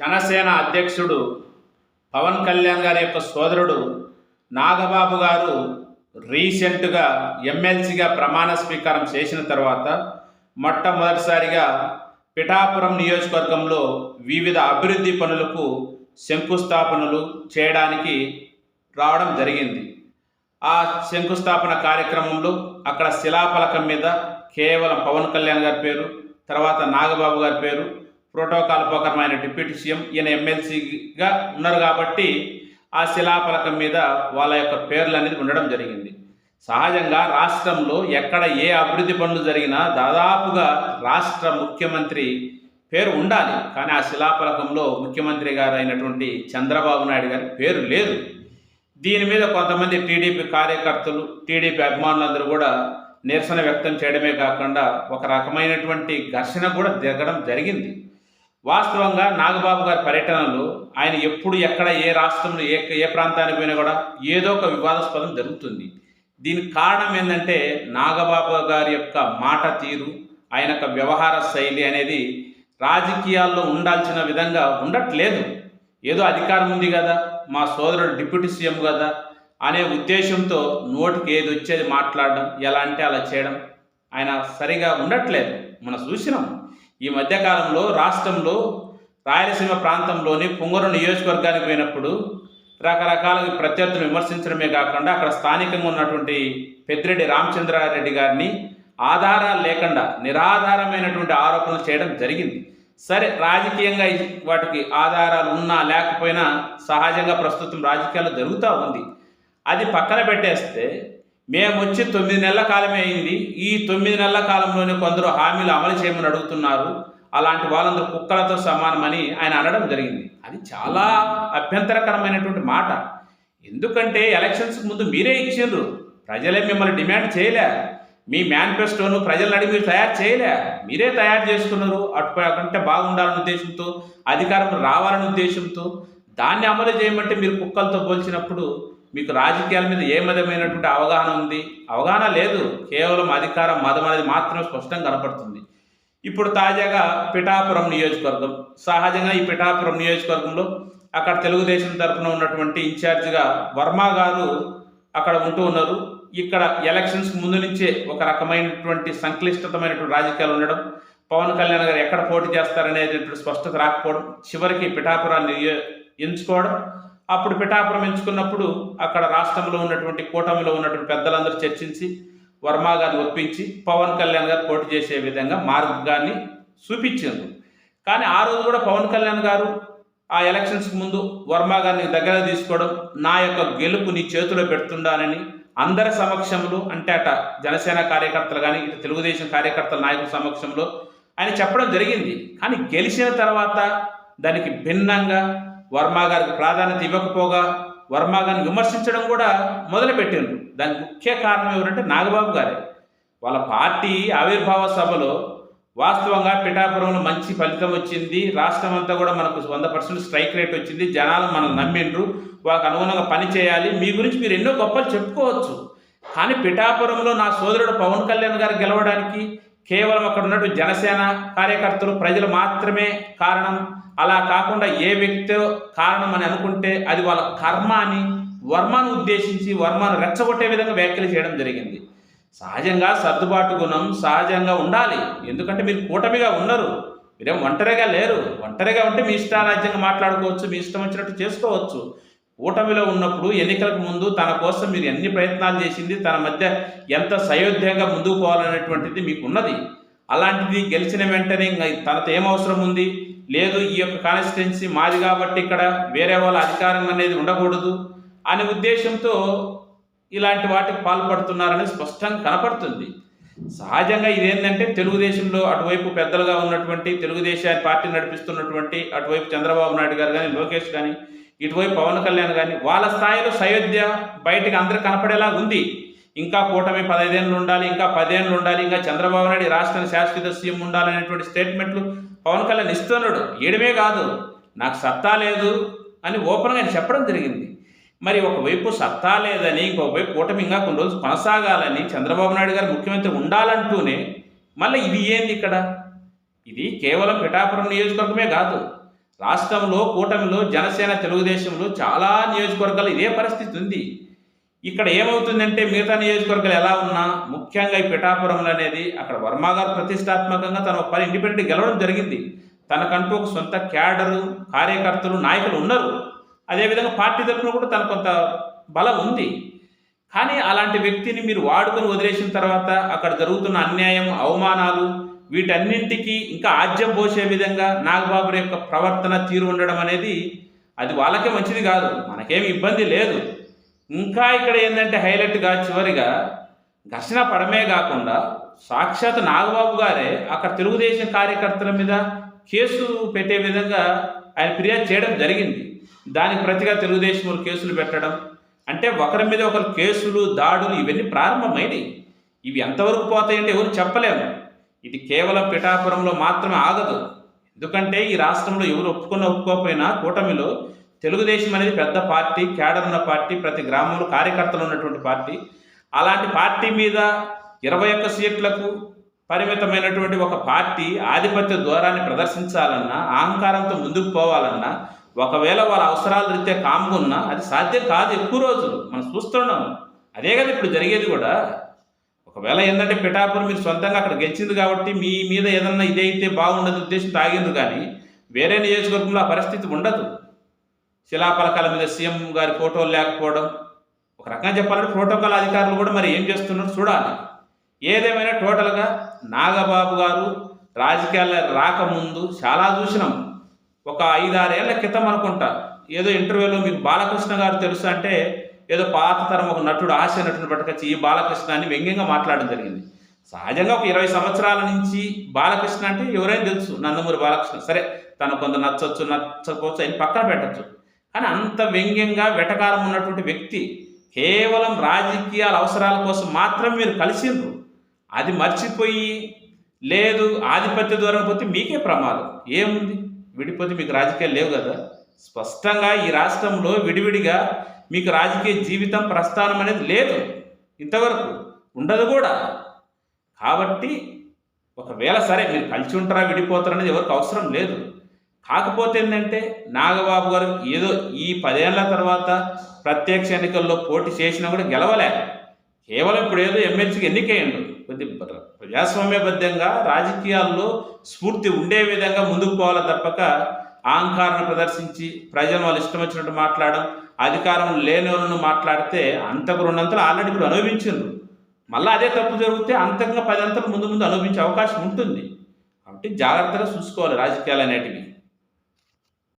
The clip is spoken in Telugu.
జనసేన అధ్యక్షుడు పవన్ కళ్యాణ్ గారి యొక్క సోదరుడు నాగబాబు గారు రీసెంట్గా ఎమ్మెల్సీగా ప్రమాణ స్వీకారం చేసిన తర్వాత మొట్టమొదటిసారిగా పిఠాపురం నియోజకవర్గంలో వివిధ అభివృద్ధి పనులకు శంకుస్థాపనలు చేయడానికి రావడం జరిగింది. ఆ శంకుస్థాపన కార్యక్రమంలో అక్కడ శిలాఫలకం మీద కేవలం పవన్ కళ్యాణ్ గారి పేరు, తర్వాత నాగబాబు గారి పేరు, ప్రోటోకాల్ ప్రకారమైన డిప్యూటీ సీఎం, ఈయన ఎమ్మెల్సీగా ఉన్నారు కాబట్టి ఆ శిలాఫలకం మీద వాళ్ళ యొక్క పేర్లు అనేది ఉండడం జరిగింది. సహజంగా రాష్ట్రంలో ఎక్కడ ఏ అభివృద్ధి పనులు జరిగినా దాదాపుగా రాష్ట్ర ముఖ్యమంత్రి పేరు ఉండాలి, కానీ ఆ శిలాఫలకంలో ముఖ్యమంత్రి గారు అయినటువంటి చంద్రబాబు నాయుడు గారి పేరు లేదు. దీని మీద కొంతమంది టీడీపీ కార్యకర్తలు, టీడీపీ అభిమానులందరూ కూడా నిరసన వ్యక్తం చేయడమే కాకుండా ఒక రకమైనటువంటి ఘర్షణ కూడా జరగడం జరిగింది. వాస్తవంగా నాగబాబు గారి పర్యటనలో ఆయన ఎప్పుడు ఎక్కడ ఏ రాష్ట్రంలో ఏ ప్రాంతానికి పోయినా కూడా ఏదో ఒక వివాదాస్పదం జరుగుతుంది. దీనికి కారణం ఏంటంటే నాగబాబు గారి యొక్క మాట తీరు, ఆయన యొక్క వ్యవహార శైలి అనేది రాజకీయాల్లో ఉండాల్సిన విధంగా ఉండట్లేదు. ఏదో అధికారం ఉంది కదా, మా సోదరుడు డిప్యూటీ సీఎం కదా అనే ఉద్దేశంతో నోటికి ఏది వచ్చేది మాట్లాడడం, ఎలా అంటే అలా చేయడం ఆయన సరిగా ఉండట్లేదు. మనం చూసినాం ఈ మధ్యకాలంలో రాష్ట్రంలో రాయలసీమ ప్రాంతంలోని పుంగూరు నియోజకవర్గానికి పోయినప్పుడు రకరకాల ప్రత్యర్థులు విమర్శించడమే కాకుండా అక్కడ స్థానికంగా ఉన్నటువంటి పెద్దిరెడ్డి రామచంద్రారెడ్డి గారిని ఆధారాలు లేకుండా నిరాధారమైనటువంటి ఆరోపణలు చేయడం జరిగింది. సరే, రాజకీయంగా వాటికి ఆధారాలు ఉన్నా లేకపోయినా సహజంగా ప్రస్తుతం రాజకీయాలు జరుగుతూ ఉంది. అది పక్కన పెట్టేస్తే మేము వచ్చి 9 నెలల కాలమే అయింది, ఈ 9 నెలల కాలంలోనే కొందరు హామీలు అమలు చేయమని అడుగుతున్నారు, అలాంటి వాళ్ళందరూ కుక్కలతో సమానమని ఆయన అనడం జరిగింది. అది చాలా అభ్యంతరకరమైనటువంటి మాట. ఎందుకంటే ఎలక్షన్స్ ముందు మీరే ఇచ్చిండ్రు, ప్రజలే మిమ్మల్ని డిమాండ్ చేయలే. మీ మేనిఫెస్టోను ప్రజలను అడిగి మీరు తయారు చేయలే, మీరే తయారు చేసుకున్నారు. అటుకంటే బాగుండాలనే ఉద్దేశంతో, అధికారం రావాలనే ఉద్దేశంతో దాన్ని అమలు చేయమంటే మీరు కుక్కలతో పోల్చినప్పుడు మీకు రాజకీయాల మీద ఏ విధమైనటువంటి అవగాహన ఉంది? అవగాహన లేదు. కేవలం అధికారం, మదం అనేది మాత్రమే స్పష్టంగా కనపడుతుంది. ఇప్పుడు తాజాగా పిఠాపురం నియోజకవర్గం, సహజంగా ఈ పిఠాపురం నియోజకవర్గంలో అక్కడ తెలుగుదేశం తరఫున ఉన్నటువంటి ఇన్ఛార్జిగా వర్మ గారు అక్కడ ఉంటూ ఉన్నారు. ఇక్కడ ఎలక్షన్స్ ముందు నుంచే ఒక రకమైనటువంటి సంక్లిష్టతమైనటువంటి రాజకీయాలు ఉండడం, పవన్ కళ్యాణ్ గారు ఎక్కడ పోటీ చేస్తారనేటువంటి స్పష్టత రాకపోవడం, చివరికి పిఠాపురాన్ని ఎంచుకోవడం. అప్పుడు పిఠాపురం ఎంచుకున్నప్పుడు అక్కడ రాష్ట్రంలో ఉన్నటువంటి కూటమిలో ఉన్నటువంటి పెద్దలందరూ చర్చించి వర్మ గారిని ఒప్పించి పవన్ కళ్యాణ్ గారు పోటీ చేసే విధంగా మార్గాన్ని చూపించారు. కానీ ఆ రోజు కూడా పవన్ కళ్యాణ్ గారు ఆ ఎలక్షన్స్కి ముందు వర్మ గారిని దగ్గర తీసుకోవడం, నా యొక్క గెలుపు నీ చేతిలో పెడుతుండానని అందరి సమక్షంలో, అంటే అట జనసేన కార్యకర్తలు కానీ ఇటు తెలుగుదేశం కార్యకర్తల నాయకుల సమక్షంలో ఆయన చెప్పడం జరిగింది. కానీ గెలిచిన తర్వాత దానికి భిన్నంగా వర్మ గారికి ప్రాధాన్యత ఇవ్వకపోగా వర్మ గారిని విమర్శించడం కూడా మొదలుపెట్టిండ్రు. దానికి ముఖ్య కారణం ఎవరంటే నాగబాబు గారే. వాళ్ళ పార్టీ ఆవిర్భావ సభలో వాస్తవంగా పిఠాపురంలో మంచి ఫలితం వచ్చింది, రాష్ట్రం అంతా కూడా మనకు 100% స్ట్రైక్ రేట్ వచ్చింది, జనాలు మనం నమ్మిండ్రు, వాళ్ళకి అనుగుణంగా పని చేయాలి, మీ గురించి మీరు ఎన్నో గొప్పలు చెప్పుకోవచ్చు. కానీ పిఠాపురంలో నా సోదరుడు పవన్ కళ్యాణ్ గారు గెలవడానికి కేవలం అక్కడ ఉన్నటువంటి జనసేన కార్యకర్తలు, ప్రజలు మాత్రమే కారణం, అలా కాకుండా ఏ వ్యక్తో కారణం అని అనుకుంటే అది వాళ్ళ కర్మ అని వర్మను ఉద్దేశించి వర్మను రెచ్చగొట్టే విధంగా వ్యాఖ్యలు చేయడం జరిగింది. సహజంగా సర్దుబాటు గుణం సహజంగా ఉండాలి. ఎందుకంటే మీరు కూటమిగా ఉన్నారు, మీరేం ఒంటరిగా లేరు. ఒంటరిగా ఉంటే మీ ఇష్టారాజ్యంగా మాట్లాడుకోవచ్చు, మీ ఇష్టం వచ్చినట్టు చేసుకోవచ్చు. కూటమిలో ఉన్నప్పుడు ఎన్నికలకు ముందు తన కోసం మీరు ఎన్ని ప్రయత్నాలు చేసింది, తన మధ్య ఎంత సయోధ్యంగా ముందుకు పోవాలనేటువంటిది మీకు ఉన్నది. అలాంటిది గెలిచిన వెంటనే తనతో ఏం అవసరం ఉంది, లేదు ఈ యొక్క కాన్స్టిట్యున్సీ మాది కాబట్టి ఇక్కడ వేరే వాళ్ళ అధికారం అనేది ఉండకూడదు అనే ఉద్దేశంతో ఇలాంటి వాటికి పాల్పడుతున్నారని స్పష్టంగా కనపడుతుంది. సహజంగా ఇదేంటంటే తెలుగుదేశంలో అటువైపు పెద్దలుగా ఉన్నటువంటి తెలుగుదేశాన్ని పార్టీ నడిపిస్తున్నటువంటి అటువైపు చంద్రబాబు నాయుడు గారు కానీ, లోకేష్ కానీ, ఇటువైపు పవన్ కళ్యాణ్ కానీ వాళ్ళ స్థాయిలో సయోధ్య బయటకు అందరూ కనపడేలా ఉంది. ఇంకా కూటమి 15 ఏళ్ళు ఉండాలి, ఇంకా 10 ఏళ్ళు ఉండాలి, ఇంకా చంద్రబాబు నాయుడు రాష్ట్రానికి శాశ్వత సీఎం ఉండాలనేటువంటి స్టేట్మెంట్లు పవన్ కళ్యాణ్ ఇస్తున్నాడు. ఏడమే కాదు, నాకు సత్తా లేదు అని ఓపెన్గా చెప్పడం జరిగింది. మరి ఒకవైపు సత్తా లేదని, ఇంకొకవైపు కూటమి ఇంకా కొన్ని రోజులు కొనసాగాలని చంద్రబాబు నాయుడు గారు ముఖ్యమంత్రి ఉండాలంటూనే మళ్ళీ ఇది ఏంది ఇక్కడ? ఇది కేవలం పిఠాపురం నియోజకవర్గమే కాదు, రాష్ట్రంలో కూటమిలో జనసేన తెలుగుదేశంలో చాలా నియోజకవర్గాలు ఇదే పరిస్థితి ఉంది. ఇక్కడ ఏమవుతుందంటే మిగతా నియోజకవర్గాలు ఎలా ఉన్నా ముఖ్యంగా ఈ పిఠాపురంలో అనేది అక్కడ వర్మ గారు ప్రతిష్టాత్మకంగా తన ఒక పని ఇండిపెండెంట్ గెలవడం జరిగింది. తనకంటూ ఒక సొంత క్యాడరు, కార్యకర్తలు, నాయకులు ఉన్నారు. అదేవిధంగా పార్టీ తరఫున కూడా తన కొంత బలం ఉంది. కానీ అలాంటి వ్యక్తిని మీరు వాడుకొని వదిలేసిన తర్వాత అక్కడ జరుగుతున్న అన్యాయం, అవమానాలు వీటన్నింటికి ఇంకా ఆజ్యం పోసే విధంగా నాగబాబు యొక్క ప్రవర్తన తీరు ఉండడం అనేది అది వాళ్ళకే మంచిది కాదు. మనకేమి ఇబ్బంది లేదు. ఇంకా ఇక్కడ ఏంటంటే హైలైట్గా చివరిగా ఘర్షణ పడమే కాకుండా సాక్షాత్ నాగబాబు గారే అక్కడ తెలుగుదేశం కార్యకర్తల మీద కేసు పెట్టే విధంగా ఆయన ఫిర్యాదు చేయడం జరిగింది. దానికి ప్రతిగా తెలుగుదేశం కేసులు పెట్టడం అంటే ఒకరి మీద ఒకరు కేసులు, దాడులు ఇవన్నీ ప్రారంభమైనవి. ఇవి ఎంతవరకు పోతాయంటే ఎవరు చెప్పలేము. ఇది కేవలం పిఠాపురంలో మాత్రమే ఆగదు. ఎందుకంటే ఈ రాష్ట్రంలో ఎవరు ఒప్పుకోకపోయినా కూటమిలో తెలుగుదేశం అనేది పెద్ద పార్టీ, క్యాడర్ ఉన్న పార్టీ, ప్రతి గ్రామంలో కార్యకర్తలు ఉన్నటువంటి పార్టీ. అలాంటి పార్టీ మీద 21 సీట్లకు పరిమితమైనటువంటి ఒక పార్టీ ఆధిపత్య ధోరణి ప్రదర్శించాలన్నా, అహంకారంతో ముందుకు పోవాలన్నా, ఒకవేళ వాళ్ళ అవసరాలు రీత్యా కామ్గున్నా అది సాధ్యం కాదు. ఎక్కువ రోజులు మనం చూస్తున్నాం. అదే కదా ఇప్పుడు జరిగేది కూడా. ఒకవేళ ఏంటంటే పిఠాపురం మీరు సొంతంగా అక్కడ గెలిచింది కాబట్టి మీ మీద ఏదన్నా ఇదైతే బాగుండదు ఉద్దేశం తాగిండ్రు, కానీ వేరే నియోజకవర్గంలో ఆ పరిస్థితి ఉండదు. శిలాఫలకాల మీద సీఎం గారి ఫోటోలు లేకపోవడం, ఒక రకంగా చెప్పాలంటే ప్రోటోకాల్ అధికారులు కూడా మరి ఏం చేస్తున్నారు చూడాలి. ఏదేమైనా టోటల్గా నాగబాబు గారు రాజకీయాల్లో రాకముందు చాలా చూసినాం. ఒక 5-6 ఏళ్ల క్రితం అనుకుంటా ఏదో ఇంటర్వ్యూలో మీకు బాలకృష్ణ గారు తెలుసు అంటే ఏదో పాత తరం ఒక నటుడు, హాస్య నటుడు పట్టుకొచ్చి ఈ బాలకృష్ణ అని వ్యంగ్యంగా మాట్లాడడం జరిగింది. సహజంగా ఒక 20 సంవత్సరాల నుంచి బాలకృష్ణ అంటే ఎవరైనా తెలుసు, నందమూరి బాలకృష్ణ. సరే తను కొంత నచ్చొచ్చు నచ్చకపోవచ్చు ఆయన పక్కన పెట్టచ్చు, కానీ అంత వ్యంగ్యంగా వెటకారం ఉన్నటువంటి వ్యక్తి కేవలం రాజకీయాల అవసరాల కోసం మాత్రం మీరు కలిసిండ్రు. అది మర్చిపోయి లేదు ఆధిపత్య దూరం పోతే మీకే ప్రమాదం. ఏముంది, విడిపోతే మీకు రాజకీయాలు లేవు కదా. స్పష్టంగా ఈ రాష్ట్రంలో విడివిడిగా మీకు రాజకీయ జీవితం ప్రస్థానం అనేది లేదు, ఇంతవరకు ఉండదు కూడా. కాబట్టి ఒకవేళ సరే మీరు కలిసి ఉంటారా విడిపోతారు అనేది ఎవరికి అవసరం లేదు. కాకపోతే ఏంటంటే నాగబాబు గారు ఏదో ఈ 10 ఏళ్ల తర్వాత ప్రత్యక్ష ఎన్నికల్లో పోటీ చేసినా కూడా గెలవలే. కేవలం ఇప్పుడు ఏదో ఎమ్మెల్సీకి ఎన్నికయ్యండు. కొద్ది ప్రజాస్వామ్యబద్ధంగా రాజకీయాల్లో స్ఫూర్తి ఉండే విధంగా ముందుకు పోవాలి తప్పక అహంకారాన్ని ప్రదర్శించి ప్రజలు వాళ్ళు ఇష్టం వచ్చినట్టు మాట్లాడడం, అధికారం లేని వాళ్ళను మాట్లాడితే అంతకు 2 అంతలు ఆల్రెడీ ఇప్పుడు అనుభవించారు. మళ్ళీ అదే తప్పు జరిగితే అంతకంగా 10 అంతలు ముందు అనుభవించే అవకాశం ఉంటుంది. కాబట్టి జాగ్రత్తగా చూసుకోవాలి రాజకీయాలు అనేటివి.